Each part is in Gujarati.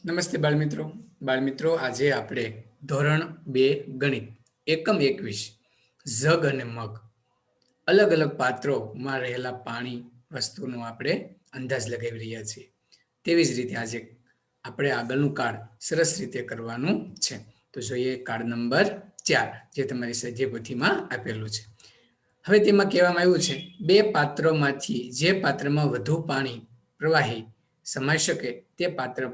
નમસ્તે બાળમિત્રો. બાળમિત્રો, આજે આપણે ધોરણ 2 ગણિત એકમ 21 ઝગ અને મગ અલગ અલગ પાત્રોમાં રહેલા પાણી વસ્તુનો આપણે અંદાજ લગાવી રહ્યા છીએ. તેવી જ રીતે આજે આપણે આગળનું કાર્ડ સરસ રીતે કરવાનું છે. તો જોઈએ કાર્ડ નંબર 4, જે તમારી સ્વાધ્યાયપોથીમાં આપેલું છે. હવે તેમાં કહેવામાં આવ્યું છે, બે પાત્રોમાંથી જે પાત્રમાં વધુ પાણી પ્રવાહી સમાઈ શકે તે પાત્ર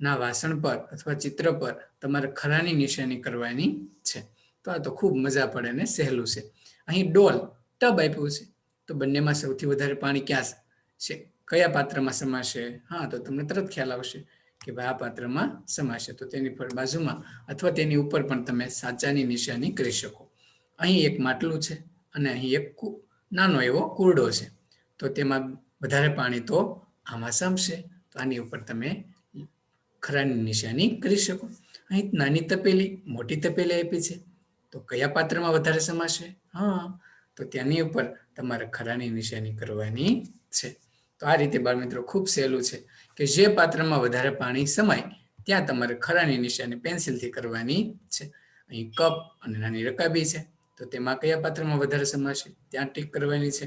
ના વાસણ પર અથવા ચિત્ર પર તમારે ખરાની નિશાની કરવાની છે. તો આ તો ખૂબ મજા પડે ને સહેલું છે. અહીં ડોલ ટબ આપ્યું છે, તો બંનેમાં સૌથી વધારે પાણી ક્યાં છે, કયા પાત્રમાં સમાશે? હા, તો તમને તરત ખ્યાલ આવશે કે ભાઈ આ પાત્રમાં સમાશે. તો તેની પર બાજુમાં અથવા તેની ઉપર પણ તમે સાચાની નિશાની કરી શકો. અહીં એક માટલું છે અને અહીં એક નાનો એવો કુરડો છે. તો તેમાં વધારે પાણી તો આમાં સમશે. તો આની ઉપર તમે ખરાની નિશાની કરી શકો. અહીં નાની તપેલી, મોટી તપેલી આપી છે, તો કયા પાત્રમાં વધારે સમાશે? હા, તો તેની ઉપર તમારે ખરાની નિશાની કરવાની છે. તો આ રીતે બાળમિત્રો ખૂબ સહેલું છે કે જે પાત્રમાં વધારે પાણી સમાય ત્યાં તમારે ખરાની નિશાની પેન્સિલથી કરવાની છે. અહીં કપ અને નાની રકાબી છે, તો તેમાં કયા પાત્રમાં વધારે સમાશે ત્યાં ટીક કરવાની છે.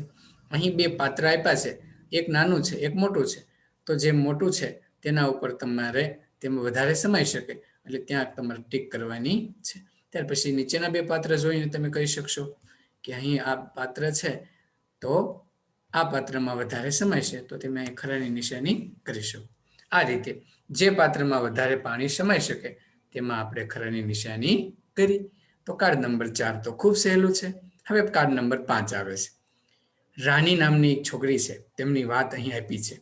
અહીં બે પાત્ર આપ્યા છે, એક નાનું છે, એક મોટું છે. તો જે મોટું છે તેના ઉપર તમારે તેમાં વધારે સમાઈ શકે એટલે ત્યાં તમારે ટીક કરવાની છે. ત્યાર પછી નીચેના બે પાત્ર જોઈને તમે કહી શકશો કે અહીં આ પાત્ર છે, તો આ પાત્રમાં વધારે સમાશે, તો તમે અહીં ખરાની નિશાની કરી શકો. આ રીતે જે પાત્રમાં વધારે પાણી સમાઈ શકે તેમાં આપણે ખરાની નિશાની કરી. તો કાર્ડ નંબર 4 તો ખૂબ સહેલું છે. હવે કાર્ડ નંબર 5 આવે છે. રાની નામની એક છોકરી છે, તેમની વાત અહીં આપી છે.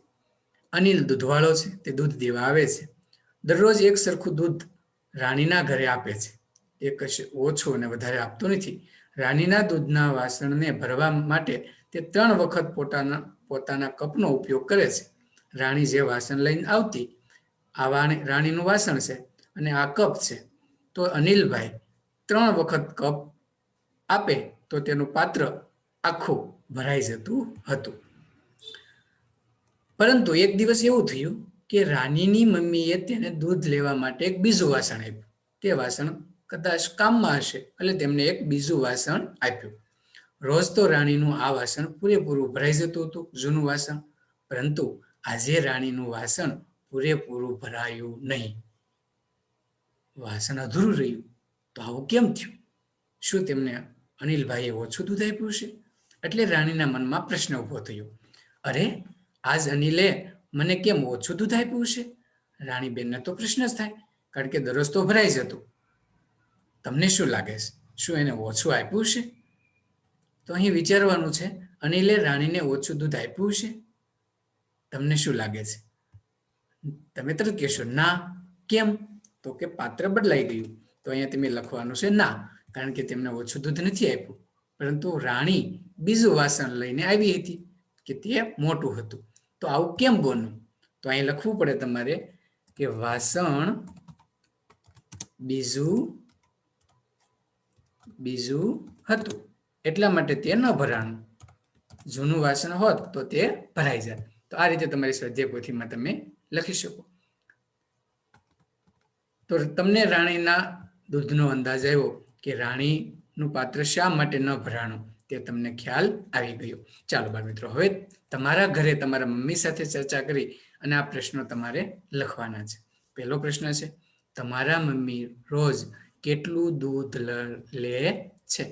અનિલ દૂધવાળો છે, તે દૂધ દેવા આવે છે. દરરોજ એક સરખું દૂધ રાણીના ઘરે આપે છે. એ કશે ઓછું અને વધારે આપતો નથી. રાણીના દૂધના વાસણને ભરવા માટે તે 3 વખત પોતાના કપનો ઉપયોગ કરે છે. રાણી જે વાસણ લઈને આવતી, આ રાણીનું વાસણ છે અને આ કપ છે. તો અનિલભાઈ 3 વખત કપ આપે તો તેનું પાત્ર આખું ભરાઈ જતું હતું. પરંતુ એક દિવસ એવું થયું કે રાણીની મમ્મીએ તેને દૂધ લેવા માટે એક બીજું વાસણ આપ્યું. તે વાસણ કદાચ કામમાં હશે એટલે તેમને એક બીજું વાસણ આપ્યું. રોજ તો રાણીનું આ વાસણ પૂરેપૂરું ભરાઈ જતું હતું, જૂનું વાસણ. પરંતુ આજે રાણીનું વાસણ પૂરેપૂરું ભરાયું નહીં. વાસણ અધૂરું રહ્યું. તો આવું કેમ થયું? શું તેમને અનિલભાઈએ ઓછું દૂધ આપ્યું છે? એટલે રાણીના મનમાં પ્રશ્ન ઊભો થયો. અરે, આજ અનિલે મને કેમ ઓછું દૂધ આપ્યું છે? રાણીબેનને તો પ્રશ્ન જ થાય, કારણ કે દરરોજ તો ભરાઈ જતું. તમને શું લાગે છે? શું એને ઓછું આપ્યું છે? તો અહીં વિચારવાનું છે, અનિલે રાણીને ઓછું દૂધ આપ્યું છે? તમને શું લાગે છે? તમે તરત કહેશો ના. કેમ? તો કે પાત્ર બદલાઈ ગયું. તો અહીંયા તમે લખવાનું છે ના, કારણ કે તેમને ઓછું દૂધ નથી આપ્યું, પરંતુ રાણી બીજું વાસણ લઈને આવી હતી કે તે મોટું હતું. તો આવું કેમ બન્યું? તો અહીં લખવું પડે તમારે કે વાસણ બીજું હતું એટલા માટે તે ન ભરાણું. જૂનું વાસણ હોત તો તે ભરાઈ જાય. તો આ રીતે તમારી સ્વાધ્યાય પોથીમાં તમે લખી શકો. તો તમને રાણીના દૂધનો અંદાજ આવ્યો કે રાણીનું પાત્ર શા માટે ન ભરાણું, તે તમને ખ્યાલ આવી ગયો. ચાલો બાળમિત્રો, હવે તમારા ઘરે તમારા મમ્મી સાથે ચર્ચા કરી અને આ પ્રશ્નો તમારે લખવાના છે. પહેલો પ્રશ્ન છે, તમારા મમ્મી રોજ કેટલું દૂધ લે છે?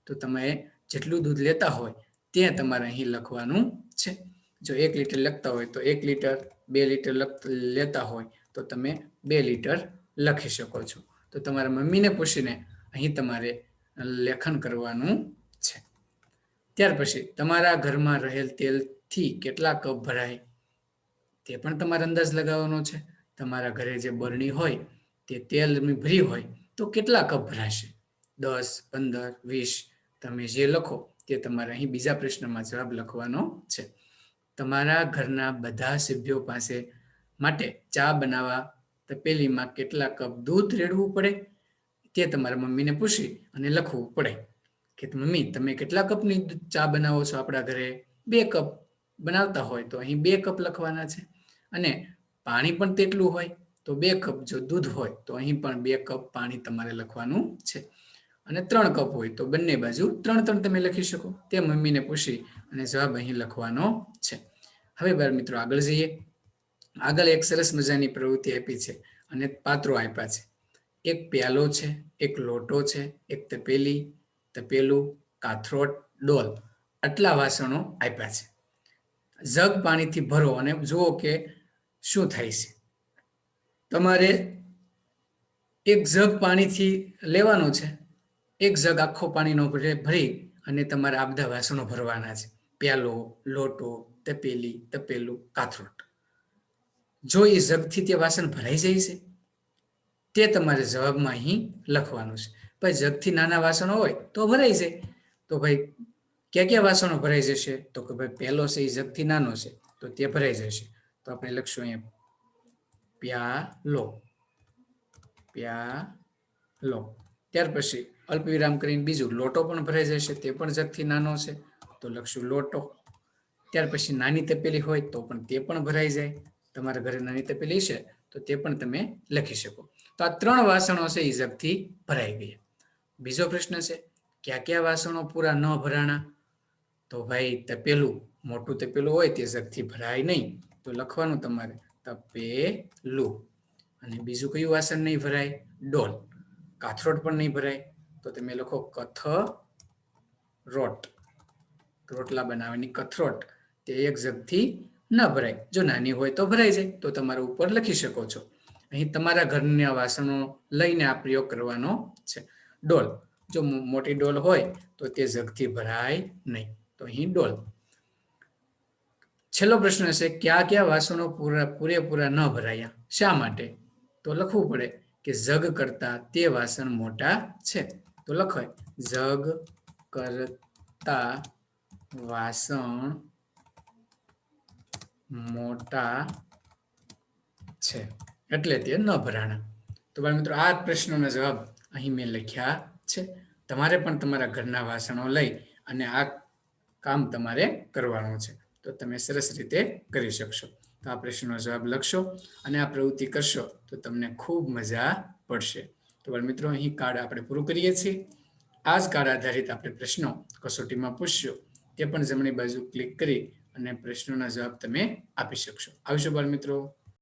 તો તમે જેટલું દૂધ લેતા હોય તે તમારે અહીં લખવાનું છે. જો 1 લીટર લખતા હોય તો 1 લીટર, 2 લીટર લેતા હોય તો તમે 2 લીટર લખી શકો છો. તો તમારા મમ્મીને પૂછીને અહીં તમારે લેખન કરવાનું છે. ત્યાર પછી તમારા ઘરમાં રહેલ તેલથી કેટલા કપ ભરાય તે પણ તમારે અંદાજ લગાવવાનો છે. તમારા ઘરે જે બરણી હોય તે તેલ ભરી હોય તો કેટલા કપ ભરાશે? 10, 15, 20 તમે જે લખો તે તમારે અહીં બીજા પ્રશ્નમાં જવાબ લખવાનો છે. તમારા ઘરના બધા સભ્યો પાસે માટે ચા બનાવવા તપેલીમાં કેટલા કપ દૂધ રેડવું પડે તે તમારા મમ્મીને પૂછી અને લખવું પડે કે મમ્મી તમે કેટલા કપની ચા બનાવો છો? આપણા ઘરે 2 કપ બનાવતા હોય તો અહીં 2 કપ લખવાના છે. અને પાણી પણ તેટલું હોય તો 2 કપ જો દૂધ હોય તો અહીં પણ 2 કપ પાણી તમારે લખવાનું છે. અને 3 કપ હોય તો બંને બાજુ 3 તમે લખી શકો. તે મમ્મીને પૂછી અને જવાબ અહીં લખવાનો છે. હવે બાળ મિત્રો આગળ જઈએ. આગળ એક સરસ મજાની પ્રવૃત્તિ આપી છે અને પાત્રો આપ્યા છે. એક પ્યાલો છે, એક લોટો છે, એક તપેલી, તપેલું, કાથરોટ, ડોલ આટલા વાસણો આપ્યા છે. જગ પાણીથી ભરો અને જુઓ કે શું થાય છે. તમારે એક જગ પાણીથી લેવાનો છે. એક જગ આખો પાણીનો ભરી અને તમારે આ બધા વાસણો ભરવાના છે. પ્યાલો, લોટો, તપેલી, તપેલું, કાથરોટ. જો એ જગથી તે વાસણ ભરાઈ જાય છે તે તમારે જવાબમાં અહીં લખવાનું છે. ભાઈ જગથી નાના વાસણો હોય તો ભરાઈ જાય. તો ભાઈ ક્યાં વાસણો ભરાઈ જશે? તો કે ભાઈ પહેલો છે એ જગથી નાનો છે તો તે ભરાઈ જશે. તો આપણે લખશું અહીંયા પ્યાલો, પ્યાલો. ત્યાર પછી અલ્પવિરામ કરીને બીજું લોટો પણ ભરાઈ જશે, તે પણ જગથી નાનો છે તો લખશું લોટો. ત્યાર પછી નાની તપેલી હોય તો પણ તે પણ ભરાઈ જાય. તમારા ઘરે નાની તપેલી છે તો તે પણ તમે લખી શકો. તો આ 3 વાસણો છે એ જગથી ભરાઈ ગયા. બીજો પ્રશ્ન છે કયા વાસણો પૂરા ન ભરાણા? તો ભાઈ તપેલું, મોટું તપેલું હોય તે જગથી ભરાય નહીં તો લખવાનું તમારે તપેલું. અને બીજું કયું વાસણ નહીં ભરાય? ડોલ. કાથરોટ પણ નહીં ભરાય તો તમે લખો કથરોટ. રોટલા બનાવવાની કથરોટ તે એક જગથી ન ભરાય. જો નાની હોય તો ભરાઈ જાય તો તમારે ઉપર લખી શકો છો. અહીં તમારા ઘરના વાસણો લઈને આ પ્રયોગ કરવાનો છે. ડોલ, જો મોટી ડોલ હોય તો તે જગથી ભરાય નહીં તો અહીં ડોલ. છેલ્લો પ્રશ્ન છે કયા વાસણો પૂરેપૂરા ન ભરાયા? શા માટે? તો લખવું પડે કે જગ કરતા તે વાસણ મોટા છે. તો લખાય જગ કરતા વાસણ મોટા છે એટલે તે ન ભરાણા. તો બાળ મિત્રો આ પ્રશ્નોના જવાબ અહીં મેં લખ્યા છે. તમારે પણ તમારા ઘરના વાસણો લઈ અને આ કામ તમારે કરવાનું છે તો તમે સરસ રીતે કરી શકશો. તો આ પ્રશ્નનો જવાબ લખશો અને આ પ્રવૃત્તિ કરશો તો તમને ખૂબ મજા પડશે. તો બાળ મિત્રો અહીં કાર્ડ આપણે પૂરું કરીએ છીએ. આ જ કાર્ડ આધારિત આપણે પ્રશ્નો કસોટીમાં પૂછશો તે પણ જમણી બાજુ ક્લિક કરી અને પ્રશ્નોના જવાબ તમે આપી શકશો. આવશો બાળ મિત્રો.